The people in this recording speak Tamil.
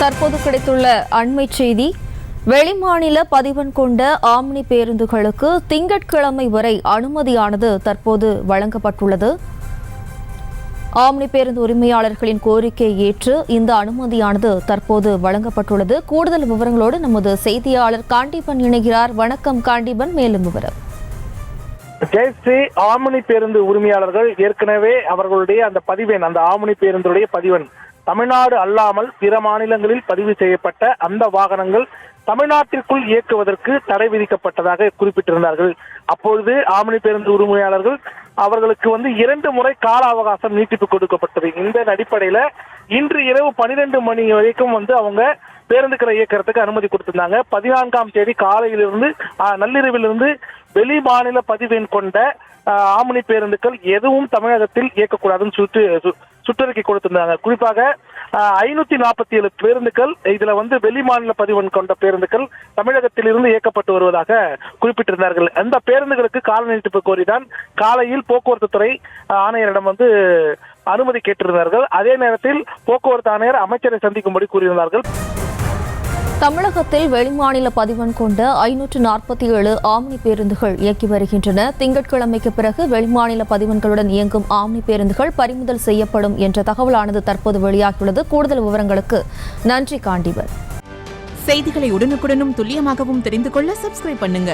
தற்போது கிடைத்துள்ள அண்மை செய்தி. வெளிமாநில பதிவெண் கொண்ட ஆம்னி பேருந்துகளுக்கு திங்கட்கிழமை வரை அனுமதியானது தற்போது வழங்கப்பட்டுள்ளது. ஆம்னி பேருந்து உரிமையாளர்களின் கோரிக்கையை ஏற்று இந்த அனுமதியானது தற்போது வழங்கப்பட்டுள்ளது. கூடுதல் விவரங்களோடு நமது செய்தியாளர் காண்டிபன் இணைகிறார். வணக்கம் காண்டிபன், மேலும் விவரம். ஜெயஸ்ரீ, ஆம்னி பேருந்து உரிமையாளர்கள் ஏற்கனவே அவர்களுடைய அந்த பதிவெண், அந்த ஆம்னி பேருந்துடைய பதிவெண் தமிழ்நாடு அல்லாமல் பிற மாநிலங்களில் பதிவு செய்யப்பட்ட அந்த வாகனங்கள் தமிழ்நாட்டிற்குள் இயக்குவதற்கு தடை விதிக்கப்பட்டதாக குறிப்பிட்டிருந்தார்கள். அப்பொழுது ஆம்னி பேருந்து உரிமையாளர்கள் அவர்களுக்கு 2 முறை கால அவகாசம் நீட்டிப்பு கொடுக்கப்பட்டது. இந்த அடிப்படையில இன்று இரவு 12 மணி வரைக்கும் அவங்க பேருந்துகளை இயக்கிறதுக்கு அனுமதி கொடுத்திருந்தாங்க. 14ஆம் தேதி காலையிலிருந்து நள்ளிரவிலிருந்து வெளி மாநில பதிவெண் கொண்ட ஆம்னி பேருந்துகள் எதுவும் தமிழகத்தில் இயக்கக்கூடாதுன்னு சுற்றறிக்கை கொடுத்திருந்தாங்க. குறிப்பாக 547 பேருந்துகள் இதுல வெளி மாநில பதிவெண் கொண்ட பேருந்துகள் தமிழகத்தில் இருந்து இயக்கப்பட்டு வருவதாக குறிப்பிட்டிருந்தார்கள். அந்த பேருந்துகளுக்கு கால நீட்டிப்பு கோரிதான் காலையில் போக்குவரத்து துறை ஆணையரிடம் அனுமதி கேட்டிருந்தார்கள். அதே நேரத்தில் போக்குவரத்து ஆணையர் அமைச்சரை சந்திக்கும்படி கூறியிருந்தார்கள். தமிழகத்தில் வெளிமாநில பதிவெண் கொண்ட 547 ஆம்னி பேருந்துகள் இயக்கி வருகின்றன. திங்கட்கிழமைக்கு பிறகு வெளிமாநில பதிவெண்களுடன் இயங்கும் ஆம்னி பேருந்துகள் பறிமுதல் செய்யப்படும் என்ற தகவலானது தற்போது வெளியாகியுள்ளது. கூடுதல் விவரங்களுக்கு நன்றி காண்டிபன். செய்திகளை உடனுக்குடனும் துல்லியமாகவும் தெரிந்து கொள்ள சப்ஸ்கிரைப் பண்ணுங்க.